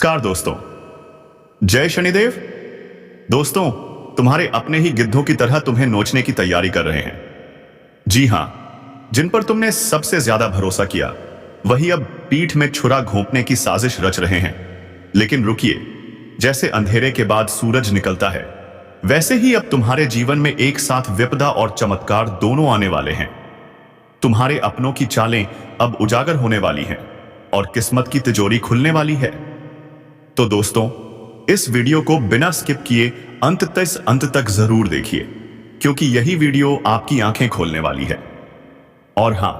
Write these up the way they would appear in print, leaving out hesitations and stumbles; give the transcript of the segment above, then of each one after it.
नमस्कार दोस्तों। जय शनिदेव। दोस्तों, तुम्हारे अपने ही गिद्धों की तरह तुम्हें नोचने की तैयारी कर रहे हैं। जी हां, जिन पर तुमने सबसे ज्यादा भरोसा किया वही अब पीठ में छुरा घोंपने की साजिश रच रहे हैं। लेकिन रुकिए, जैसे अंधेरे के बाद सूरज निकलता है वैसे ही अब तुम्हारे जीवन में एक साथ विपदा और चमत्कार दोनों आने वाले हैं। तुम्हारे अपनों की चालें अब उजागर होने वाली हैं और किस्मत की तिजोरी खुलने वाली है। तो दोस्तों, इस वीडियो को बिना स्किप किए अंत तक जरूर देखिए, क्योंकि यही वीडियो आपकी आंखें खोलने वाली है। और हां,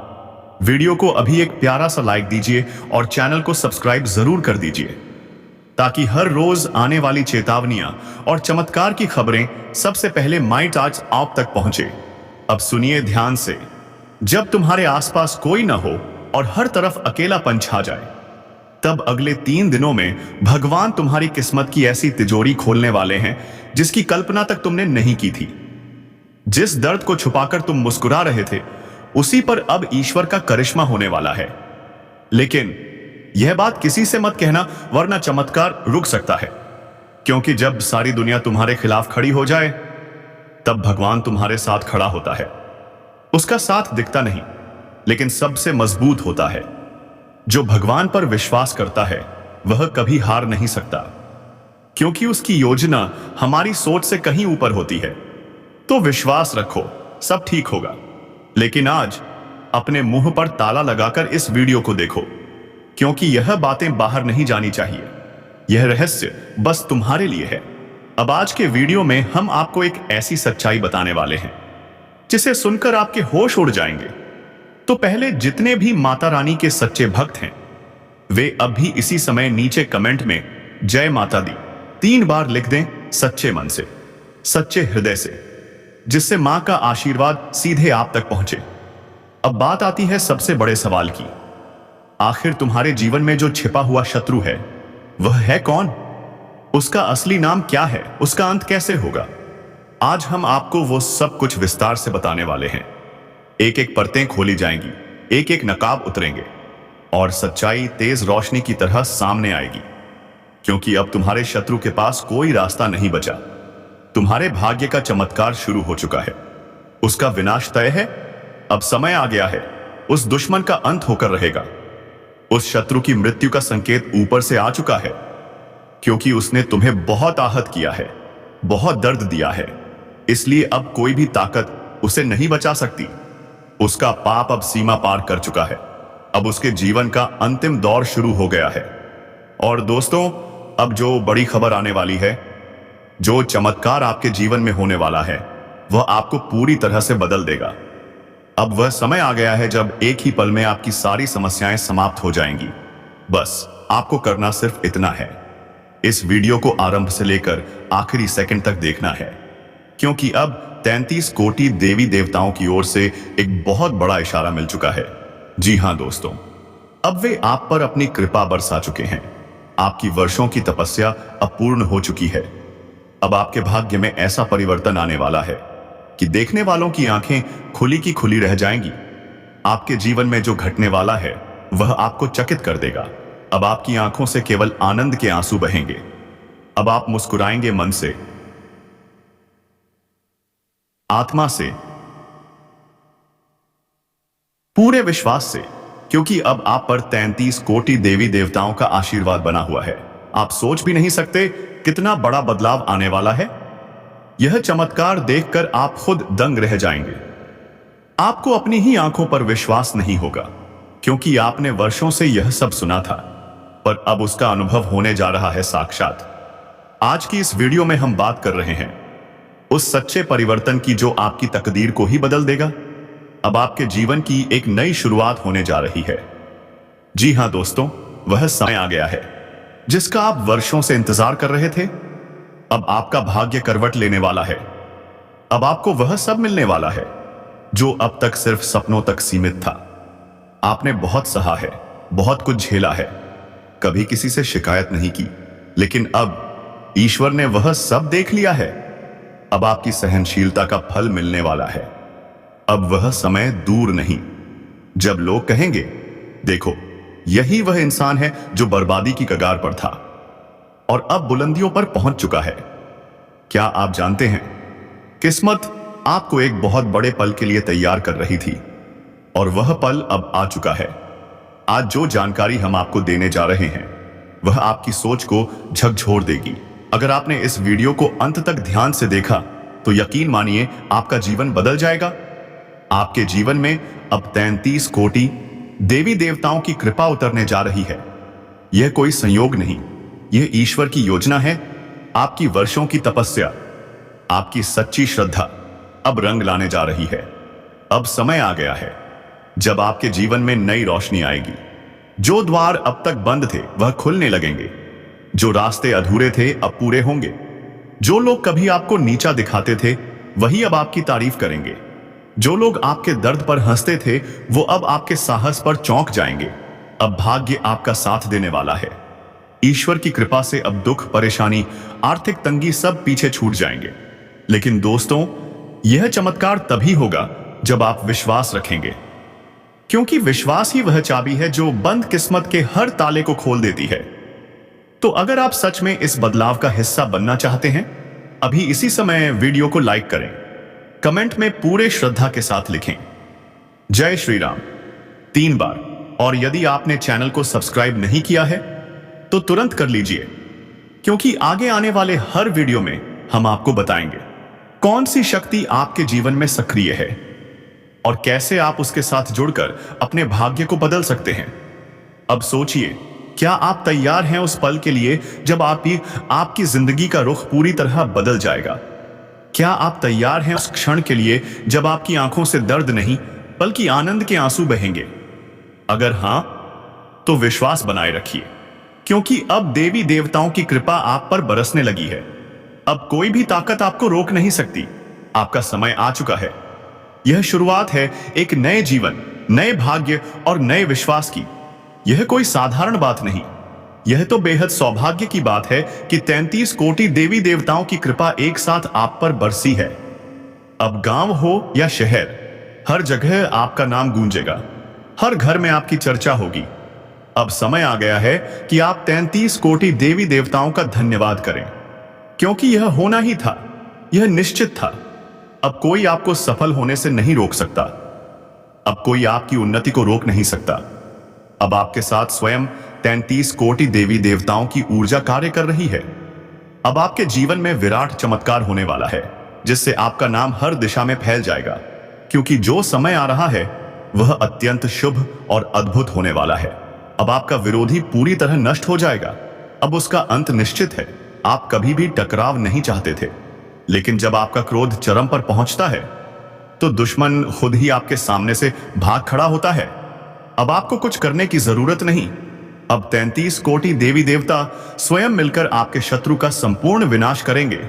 वीडियो को अभी एक प्यारा सा लाइक दीजिए और चैनल को सब्सक्राइब जरूर कर दीजिए, ताकि हर रोज आने वाली चेतावनियां और चमत्कार की खबरें सबसे पहले माई टाच आप तक पहुंचे। अब सुनिए ध्यान से। जब तुम्हारे आसपास कोई ना हो और हर तरफ अकेलापन छा जाए, तब अगले 3 दिनों में भगवान तुम्हारी किस्मत की ऐसी तिजोरी खोलने वाले हैं जिसकी कल्पना तक तुमने नहीं की थी। जिस दर्द को छुपाकर तुम मुस्कुरा रहे थे, उसी पर अब ईश्वर का करिश्मा होने वाला है। लेकिन यह बात किसी से मत कहना, वरना चमत्कार रुक सकता है। क्योंकि जब सारी दुनिया तुम्हारे खिलाफ खड़ी हो जाए, तब भगवान तुम्हारे साथ खड़ा होता है। उसका साथ दिखता नहीं, लेकिन सबसे मजबूत होता है। जो भगवान पर विश्वास करता है वह कभी हार नहीं सकता, क्योंकि उसकी योजना हमारी सोच से कहीं ऊपर होती है। तो विश्वास रखो, सब ठीक होगा। लेकिन आज अपने मुंह पर ताला लगाकर इस वीडियो को देखो, क्योंकि यह बातें बाहर नहीं जानी चाहिए। यह रहस्य बस तुम्हारे लिए है। अब आज के वीडियो में हम आपको एक ऐसी सच्चाई बताने वाले हैं जिसे सुनकर आपके होश उड़ जाएंगे। तो पहले जितने भी माता रानी के सच्चे भक्त हैं, वे अब भी इसी समय नीचे कमेंट में जय माता दी 3 बार लिख दें, सच्चे मन से, सच्चे हृदय से, जिससे मां का आशीर्वाद सीधे आप तक पहुंचे। अब बात आती है सबसे बड़े सवाल की। आखिर तुम्हारे जीवन में जो छिपा हुआ शत्रु है वह है कौन? उसका असली नाम क्या है? उसका अंत कैसे होगा? आज हम आपको वो सब कुछ विस्तार से बताने वाले हैं। एक एक परतें खोली जाएंगी, एक एक नकाब उतरेंगे और सच्चाई तेज रोशनी की तरह सामने आएगी। क्योंकि अब तुम्हारे शत्रु के पास कोई रास्ता नहीं बचा। तुम्हारे भाग्य का चमत्कार शुरू हो चुका है। उसका विनाश तय है। अब समय आ गया है। उस दुश्मन का अंत होकर रहेगा। उस शत्रु की मृत्यु का संकेत ऊपर से आ चुका है, क्योंकि उसने तुम्हें बहुत आहत किया है, बहुत दर्द दिया है। इसलिए अब कोई भी ताकत उसे नहीं बचा सकती। उसका पाप अब सीमा पार कर चुका है। अब उसके जीवन का अंतिम दौर शुरू हो गया है। और दोस्तों, अब जो बड़ी खबर आने वाली है, जो चमत्कार आपके जीवन में होने वाला है, वह आपको पूरी तरह से बदल देगा। अब वह समय आ गया है जब एक ही पल में आपकी सारी समस्याएं समाप्त हो जाएंगी। बस आपको करना सिर्फ इतना है, इस वीडियो को आरंभ से लेकर आखिरी सेकंड तक देखना है, क्योंकि अब 33 कोटि देवी देवताओं की ओर से एक बहुत बड़ा इशारा मिल चुका है। जी हां दोस्तों, अब वे आप पर अपनी कृपा बरसा चुके हैं। आपकी वर्षों की तपस्या अब पूर्ण हो चुकी है। अब आपके भाग्य में ऐसा परिवर्तन आने वाला है कि देखने वालों की आंखें खुली की खुली रह जाएंगी। आपके जीवन में जो घटने वाला है वह आपको चकित कर देगा। अब आपकी आंखों से केवल आनंद के आंसू बहेंगे। अब आप मुस्कुराएंगे मन से, आत्मा से, पूरे विश्वास से, क्योंकि अब आप पर 33 कोटि देवी देवताओं का आशीर्वाद बना हुआ है। आप सोच भी नहीं सकते कितना बड़ा बदलाव आने वाला है। यह चमत्कार देखकर आप खुद दंग रह जाएंगे। आपको अपनी ही आंखों पर विश्वास नहीं होगा, क्योंकि आपने वर्षों से यह सब सुना था, पर अब उसका अनुभव होने जा रहा है साक्षात। आज की इस वीडियो में हम बात कर रहे हैं उस सच्चे परिवर्तन की जो आपकी तकदीर को ही बदल देगा। अब आपके जीवन की एक नई शुरुआत होने जा रही है। जी हां दोस्तों, वह समय आ गया है जिसका आप वर्षों से इंतजार कर रहे थे। अब आपका भाग्य करवट लेने वाला है। अब आपको वह सब मिलने वाला है जो अब तक सिर्फ सपनों तक सीमित था। आपने बहुत सहा है, बहुत कुछ झेला है, कभी किसी से शिकायत नहीं की, लेकिन अब ईश्वर ने वह सब देख लिया है। अब आपकी सहनशीलता का फल मिलने वाला है। अब वह समय दूर नहीं जब लोग कहेंगे, देखो, यही वह इंसान है जो बर्बादी की कगार पर था। और अब बुलंदियों पर पहुंच चुका है। क्या आप जानते हैं, किस्मत आपको एक बहुत बड़े पल के लिए तैयार कर रही थी और वह पल अब आ चुका है। आज जो जानकारी हम आपको देने जा रहे हैं वह आपकी सोच को झकझोर देगी। अगर आपने इस वीडियो को अंत तक ध्यान से देखा तो यकीन मानिए आपका जीवन बदल जाएगा। आपके जीवन में अब 33 कोटि देवी देवताओं की कृपा उतरने जा रही है। यह कोई संयोग नहीं, यह ईश्वर की योजना है। आपकी वर्षों की तपस्या, आपकी सच्ची श्रद्धा अब रंग लाने जा रही है। अब समय आ गया है जब आपके जीवन में नई रोशनी आएगी। जो द्वार अब तक बंद थे वह खुलने लगेंगे, जो रास्ते अधूरे थे अब पूरे होंगे। जो लोग कभी आपको नीचा दिखाते थे वही अब आपकी तारीफ करेंगे। जो लोग आपके दर्द पर हंसते थे वो अब आपके साहस पर चौंक जाएंगे। अब भाग्य आपका साथ देने वाला है। ईश्वर की कृपा से अब दुख, परेशानी, आर्थिक तंगी सब पीछे छूट जाएंगे। लेकिन दोस्तों, यह चमत्कार तभी होगा जब आप विश्वास रखेंगे, क्योंकि विश्वास ही वह चाबी है जो बंद किस्मत के हर ताले को खोल देती है। तो अगर आप सच में इस बदलाव का हिस्सा बनना चाहते हैं, अभी इसी समय वीडियो को लाइक करें, कमेंट में पूरे श्रद्धा के साथ लिखें जय श्री राम 3 बार। और यदि आपने चैनल को सब्सक्राइब नहीं किया है तो तुरंत कर लीजिए, क्योंकि आगे आने वाले हर वीडियो में हम आपको बताएंगे कौन सी शक्ति आपके जीवन में सक्रिय है और कैसे आप उसके साथ जुड़कर अपने भाग्य को बदल सकते हैं। अब सोचिए, क्या आप तैयार हैं उस पल के लिए जब आपकी जिंदगी का रुख पूरी तरह बदल जाएगा? क्या आप तैयार हैं उस क्षण के लिए जब आपकी आंखों से दर्द नहीं बल्कि आनंद के आंसू बहेंगे? अगर हां, तो विश्वास बनाए रखिए, क्योंकि अब देवी देवताओं की कृपा आप पर बरसने लगी है। अब कोई भी ताकत आपको रोक नहीं सकती। आपका समय आ चुका है। यह शुरुआत है एक नए जीवन, नए भाग्य और नए विश्वास की। यह कोई साधारण बात नहीं, यह तो बेहद सौभाग्य की बात है कि 33 कोटि देवी देवताओं की कृपा एक साथ आप पर बरसी है। अब गांव हो या शहर, हर जगह आपका नाम गूंजेगा, हर घर में आपकी चर्चा होगी। अब समय आ गया है कि आप 33 कोटि देवी देवताओं का धन्यवाद करें, क्योंकि यह होना ही था, यह निश्चित था। अब कोई आपको सफल होने से नहीं रोक सकता। अब कोई आपकी उन्नति को रोक नहीं सकता। अब आपके साथ स्वयं 33 कोटि देवी देवताओं की ऊर्जा कार्य कर रही है। अब आपके जीवन में विराट चमत्कार होने वाला है, जिससे आपका नाम हर दिशा में फैल जाएगा, क्योंकि जो समय आ रहा है वह अत्यंत शुभ और अद्भुत होने वाला है। अब आपका विरोधी पूरी तरह नष्ट हो जाएगा। अब उसका अंत निश्चित है। आप कभी भी टकराव नहीं चाहते थे, लेकिन जब आपका क्रोध चरम पर पहुंचता है तो दुश्मन खुद ही आपके सामने से भाग खड़ा होता है। अब आपको कुछ करने की जरूरत नहीं। अब 33 कोटि देवी देवता स्वयं मिलकर आपके शत्रु का संपूर्ण विनाश करेंगे।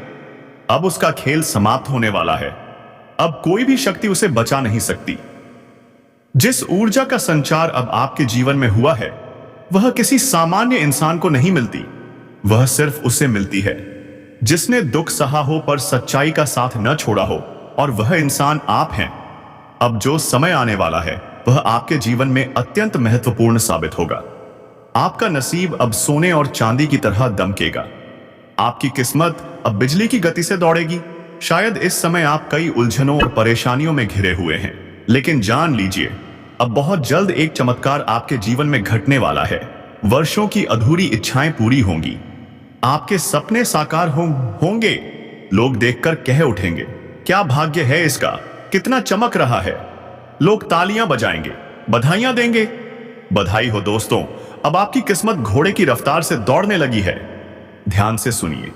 अब उसका खेल समाप्त होने वाला है। अब कोई भी शक्ति उसे बचा नहीं सकती। जिस ऊर्जा का संचार अब आपके जीवन में हुआ है वह किसी सामान्य इंसान को नहीं मिलती। वह सिर्फ उसे मिलती है जिसने दुख सहा हो पर सच्चाई का साथ न छोड़ा हो, और वह इंसान आप हैं। अब जो समय आने वाला है वह आपके जीवन में अत्यंत महत्वपूर्ण साबित होगा। आपका नसीब अब सोने और चांदी की तरह दमकेगा। आपकी किस्मत अब बिजली की गति से दौड़ेगी। शायद इस समय आप कई उलझनों और परेशानियों में घिरे हुए हैं, लेकिन जान लीजिए, अब बहुत जल्द एक चमत्कार आपके जीवन में घटने वाला है। वर्षों की अधूरी इच्छाएं पूरी होंगी। आपके सपने साकार होंगे। लोग देखकर कह उठेंगे, क्या भाग्य है इसका, कितना चमक रहा है। लोग तालियां बजाएंगे, बधाइयां देंगे। बधाई हो दोस्तों, अब आपकी किस्मत घोड़े की रफ्तार से दौड़ने लगी है। ध्यान से सुनिए,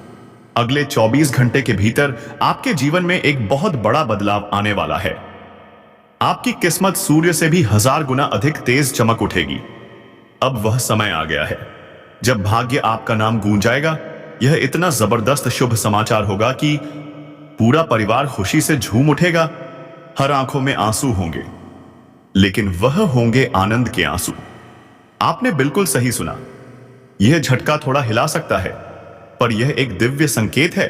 अगले 24 घंटे के भीतर आपके जीवन में एक बहुत बड़ा बदलाव आने वाला है। आपकी किस्मत सूर्य से भी 1000 गुना अधिक तेज चमक उठेगी। अब वह समय आ गया है जब भाग्य आपका नाम गूंजाएगा। यह इतना जबरदस्त शुभ समाचार होगा कि पूरा परिवार खुशी से झूम उठेगा। हर आंखों में आंसू होंगे, लेकिन वह होंगे आनंद के आंसू। आपने बिल्कुल सही सुना। यह झटका थोड़ा हिला सकता है, पर यह एक दिव्य संकेत है,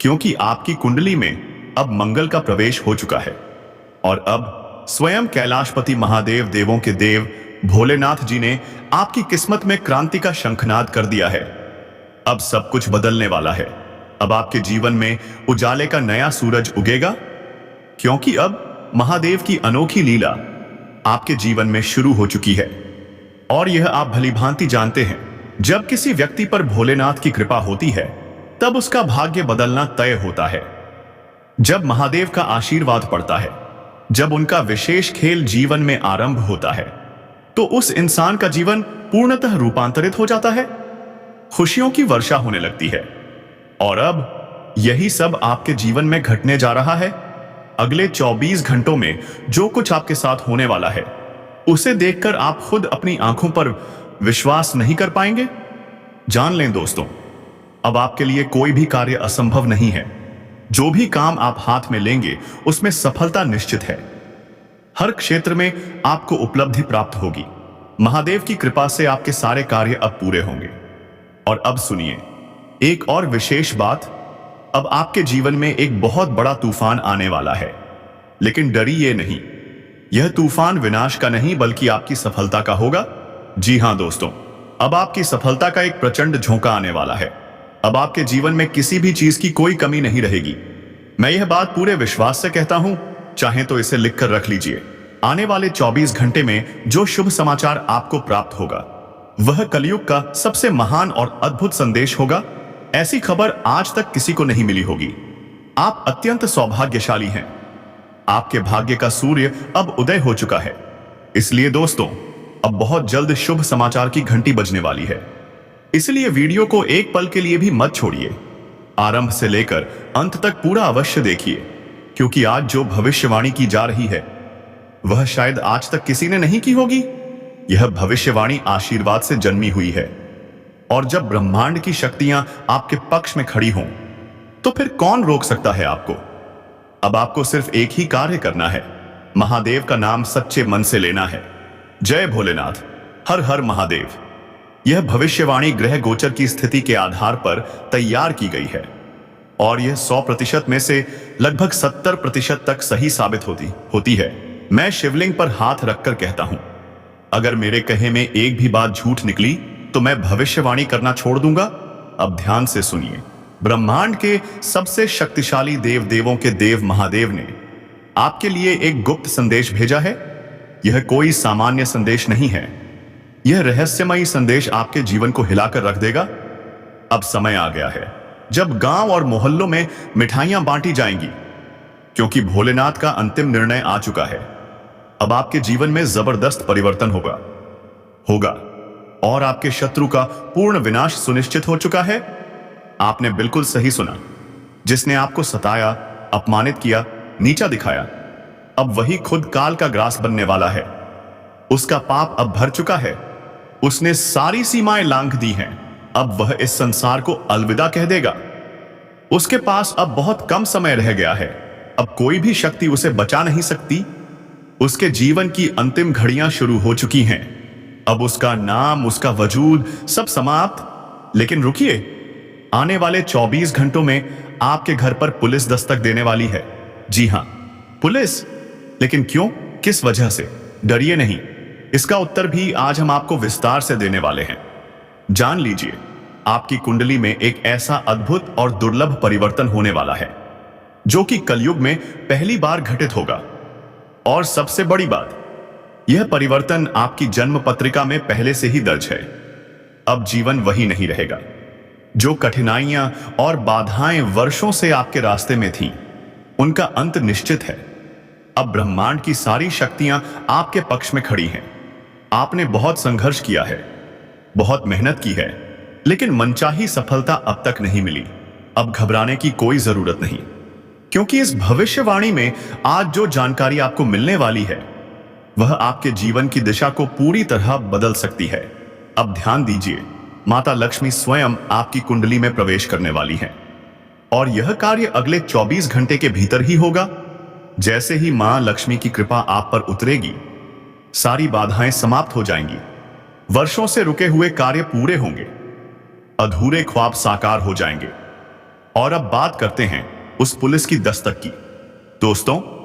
क्योंकि आपकी कुंडली में अब मंगल का प्रवेश हो चुका है। और अब स्वयं कैलाशपति महादेव, देवों के देव भोलेनाथ जी ने आपकी किस्मत में क्रांति का शंखनाद कर दिया है। अब सब कुछ बदलने वाला है। अब आपके जीवन में उजाले का नया सूरज उगेगा, क्योंकि अब महादेव की अनोखी लीला आपके जीवन में शुरू हो चुकी है। और यह आप भलीभांति जानते हैं, जब किसी व्यक्ति पर भोलेनाथ की कृपा होती है तब उसका भाग्य बदलना तय होता है। जब महादेव का आशीर्वाद पड़ता है, जब उनका विशेष खेल जीवन में आरंभ होता है, तो उस इंसान का जीवन पूर्णतः रूपांतरित हो जाता है। खुशियों की वर्षा होने लगती है। और अब यही सब आपके जीवन में घटने जा रहा है। अगले 24 घंटों में जो कुछ आपके साथ होने वाला है, उसे देखकर आप खुद अपनी आंखों पर विश्वास नहीं कर पाएंगे। जान लें दोस्तों, अब आपके लिए कोई भी कार्य असंभव नहीं है। जो भी काम आप हाथ में लेंगे उसमें सफलता निश्चित है। हर क्षेत्र में आपको उपलब्धि प्राप्त होगी। महादेव की कृपा से आपके सारे कार्य अब पूरे होंगे। और अब सुनिए एक और विशेष बात, अब आपके जीवन में एक बहुत बड़ा तूफान आने वाला है। लेकिन डरिए नहीं, यह तूफान विनाश का नहीं बल्कि आपकी सफलता का होगा। जी हां दोस्तों, अब आपकी सफलता का एक प्रचंड झोंका आने वाला है। अब आपके जीवन में किसी भी चीज की कोई कमी नहीं रहेगी। मैं यह बात पूरे विश्वास से कहता हूं, चाहे तो इसे लिखकर रख लीजिए। आने वाले 24 घंटे में जो शुभ समाचार आपको प्राप्त होगा वह कलयुग का सबसे महान और अद्भुत संदेश होगा। ऐसी खबर आज तक किसी को नहीं मिली होगी। आप अत्यंत सौभाग्यशाली हैं। आपके भाग्य का सूर्य अब उदय हो चुका है। इसलिए दोस्तों, अब बहुत जल्द शुभ समाचार की घंटी बजने वाली है। इसलिए वीडियो को एक पल के लिए भी मत छोड़िए। आरंभ से लेकर अंत तक पूरा अवश्य देखिए, क्योंकि आज जो भविष्यवाणी की जा रही है वह शायद आज तक किसी ने नहीं की होगी। यह भविष्यवाणी आशीर्वाद से जन्मी हुई है। और जब ब्रह्मांड की शक्तियां आपके पक्ष में खड़ी हों, तो फिर कौन रोक सकता है आपको। अब आपको सिर्फ एक ही कार्य करना है, महादेव का नाम सच्चे मन से लेना है। जय भोलेनाथ, हर हर महादेव। यह भविष्यवाणी ग्रह गोचर की स्थिति के आधार पर तैयार की गई है और यह 100% में से लगभग 70% तक सही साबित होती है। मैं शिवलिंग पर हाथ रखकर कहता हूं, अगर मेरे कहे में एक भी बात झूठ निकली तो मैं भविष्यवाणी करना छोड़ दूंगा। अब ध्यान से सुनिए। ब्रह्मांड के सबसे शक्तिशाली देव देवों के देव महादेव ने आपके लिए एक गुप्त संदेश भेजा है। यह कोई सामान्य संदेश नहीं है। यह रहस्यमयी संदेश आपके जीवन को हिलाकर रख देगा। अब समय आ गया है जब गांव और मोहल्लों में मिठाइयां बांटी जाएंगी, क्योंकि भोलेनाथ का अंतिम निर्णय आ चुका है। अब आपके जीवन में जबरदस्त परिवर्तन होगा और आपके शत्रु का पूर्ण विनाश सुनिश्चित हो चुका है। आपने बिल्कुल सही सुना। जिसने आपको सताया, अपमानित किया, नीचा दिखाया, अब वही खुद काल का ग्रास बनने वाला है। उसका पाप अब भर चुका है। उसने सारी सीमाएं लांघ दी हैं। अब वह इस संसार को अलविदा कह देगा। उसके पास अब बहुत कम समय रह गया है। अब कोई भी शक्ति उसे बचा नहीं सकती। उसके जीवन की अंतिम घड़ियां शुरू हो चुकी हैं। अब उसका नाम, उसका वजूद सब समाप्त। लेकिन रुकिए, आने वाले 24 घंटों में आपके घर पर पुलिस दस्तक देने वाली है। जी हां, पुलिस। लेकिन क्यों, किस वजह से? डरिए नहीं, इसका उत्तर भी आज हम आपको विस्तार से देने वाले हैं। जान लीजिए, आपकी कुंडली में एक ऐसा अद्भुत और दुर्लभ परिवर्तन होने वाला है जो कि कलयुग में पहली बार घटित होगा। और सबसे बड़ी बात, यह परिवर्तन आपकी जन्म पत्रिका में पहले से ही दर्ज है। अब जीवन वही नहीं रहेगा। जो कठिनाइयां और बाधाएं वर्षों से आपके रास्ते में थीं, उनका अंत निश्चित है। अब ब्रह्मांड की सारी शक्तियां आपके पक्ष में खड़ी हैं। आपने बहुत संघर्ष किया है, बहुत मेहनत की है, लेकिन मनचाही सफलता अब तक नहीं मिली। अब घबराने की कोई जरूरत नहीं, क्योंकि इस भविष्यवाणी में आज जो जानकारी आपको मिलने वाली है वह आपके जीवन की दिशा को पूरी तरह बदल सकती है। अब ध्यान दीजिए, माता लक्ष्मी स्वयं आपकी कुंडली में प्रवेश करने वाली हैं और यह कार्य अगले 24 घंटे के भीतर ही होगा। जैसे ही मां लक्ष्मी की कृपा आप पर उतरेगी, सारी बाधाएं समाप्त हो जाएंगी। वर्षों से रुके हुए कार्य पूरे होंगे, अधूरे ख्वाब साकार हो जाएंगे। और अब बात करते हैं उस पुलिस की दस्तक की। दोस्तों,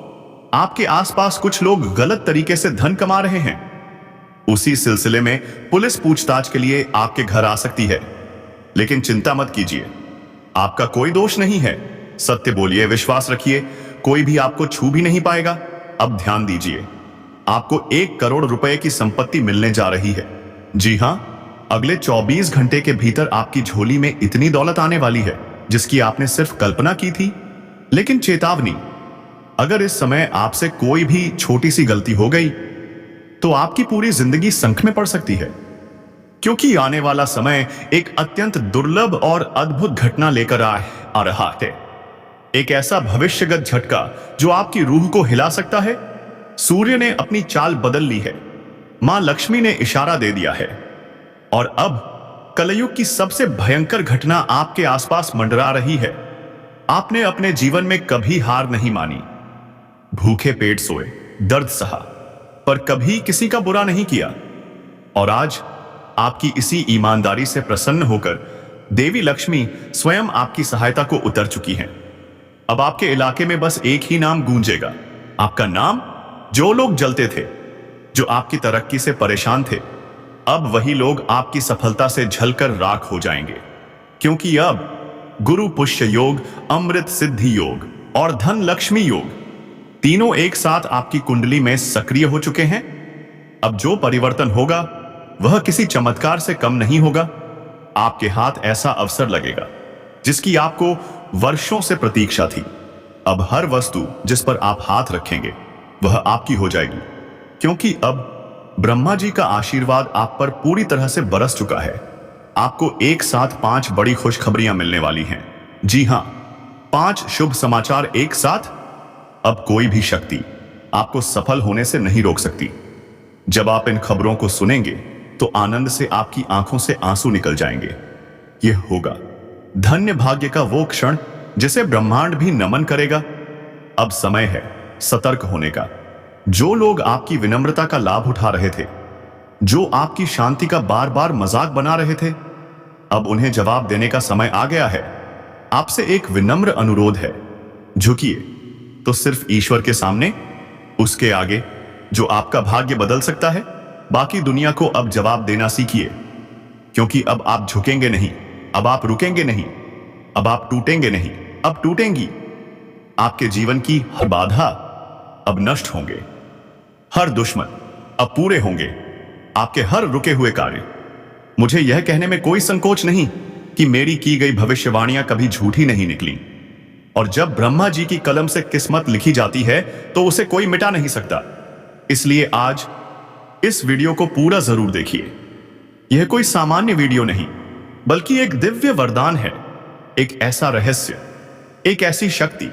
आपके आसपास कुछ लोग गलत तरीके से धन कमा रहे हैं। उसी सिलसिले में पुलिस पूछताछ के लिए आपके घर आ सकती है। लेकिन चिंता मत कीजिए, आपका कोई दोष नहीं है। सत्य बोलिए, विश्वास रखिए, कोई भी आपको छू भी नहीं पाएगा। अब ध्यान दीजिए, आपको 1 करोड़ रुपए की संपत्ति मिलने जा रही है। जी हां, अगले 24 घंटे के भीतर आपकी झोली में इतनी दौलत आने वाली है जिसकी आपने सिर्फ कल्पना की थी। लेकिन चेतावनी, अगर इस समय आपसे कोई भी छोटी सी गलती हो गई तो आपकी पूरी जिंदगी संकट में पड़ सकती है, क्योंकि आने वाला समय एक अत्यंत दुर्लभ और अद्भुत घटना लेकर आ रहा है। एक ऐसा भविष्यगत झटका जो आपकी रूह को हिला सकता है। सूर्य ने अपनी चाल बदल ली है, मां लक्ष्मी ने इशारा दे दिया है, और अब कलयुग की सबसे भयंकर घटना आपके आसपास मंडरा रही है। आपने अपने जीवन में कभी हार नहीं मानी, भूखे पेट सोए, दर्द सहा, पर कभी किसी का बुरा नहीं किया। और आज आपकी इसी ईमानदारी से प्रसन्न होकर देवी लक्ष्मी स्वयं आपकी सहायता को उतर चुकी हैं। अब आपके इलाके में बस एक ही नाम गूंजेगा, आपका नाम। जो लोग जलते थे, जो आपकी तरक्की से परेशान थे, अब वही लोग आपकी सफलता से झलकर राख हो जाएंगे, क्योंकि अब गुरु पुष्य योग, अमृत सिद्धि योग और धन लक्ष्मी योग तीनों एक साथ आपकी कुंडली में सक्रिय हो चुके हैं। अब जो परिवर्तन होगा वह किसी चमत्कार से कम नहीं होगा। आपके हाथ ऐसा अवसर लगेगा जिसकी आपको वर्षों से प्रतीक्षा थी। अब हर वस्तु जिस पर आप हाथ रखेंगे वह आपकी हो जाएगी, क्योंकि अब ब्रह्मा जी का आशीर्वाद आप पर पूरी तरह से बरस चुका है। आपको एक साथ 5 बड़ी खुशखबरियां मिलने वाली हैं। जी हां, 5 शुभ समाचार एक साथ। अब कोई भी शक्ति आपको सफल होने से नहीं रोक सकती। जब आप इन खबरों को सुनेंगे तो आनंद से आपकी आंखों से आंसू निकल जाएंगे। यह होगा धन्य भाग्य का वो क्षण जिसे ब्रह्मांड भी नमन करेगा। अब समय है सतर्क होने का। जो लोग आपकी विनम्रता का लाभ उठा रहे थे, जो आपकी शांति का बार बार मजाक बना रहे थे, अब उन्हें जवाब देने का समय आ गया है। आपसे एक विनम्र अनुरोध है, झुकिए तो सिर्फ ईश्वर के सामने, उसके आगे जो आपका भाग्य बदल सकता है। बाकी दुनिया को अब जवाब देना सीखिए, क्योंकि अब आप झुकेंगे नहीं, अब आप रुकेंगे नहीं, अब आप टूटेंगे नहीं, अब टूटेंगी। आपके जीवन की हर बाधा अब नष्ट होंगे, हर दुश्मन अब पूरे होंगे, आपके हर रुके हुए कार्य। मुझे यह कहने में कोई संकोच नहीं कि मेरी की गई भविष्यवाणियां कभी झूठी नहीं निकली, और जब ब्रह्मा जी की कलम से किस्मत लिखी जाती है तो उसे कोई मिटा नहीं सकता। इसलिए आज इस वीडियो को पूरा जरूर देखिए। यह कोई सामान्य वीडियो नहीं, बल्कि एक दिव्य वरदान है, एक ऐसा रहस्य, एक ऐसी शक्ति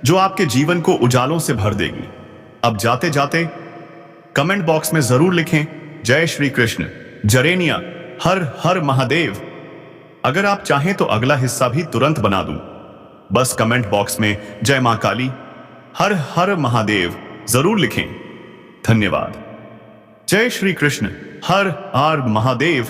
जो आपके जीवन को उजालों से भर देगी। अब जाते जाते कमेंट बॉक्स में जरूर लिखें, जय श्री कृष्ण, जरेनिया, हर हर महादेव। अगर आप चाहें तो अगला हिस्सा भी तुरंत बना दूं। बस कमेंट बॉक्स में जय मां काली, हर हर महादेव जरूर लिखें। धन्यवाद। जय श्री कृष्ण, हर हर महादेव।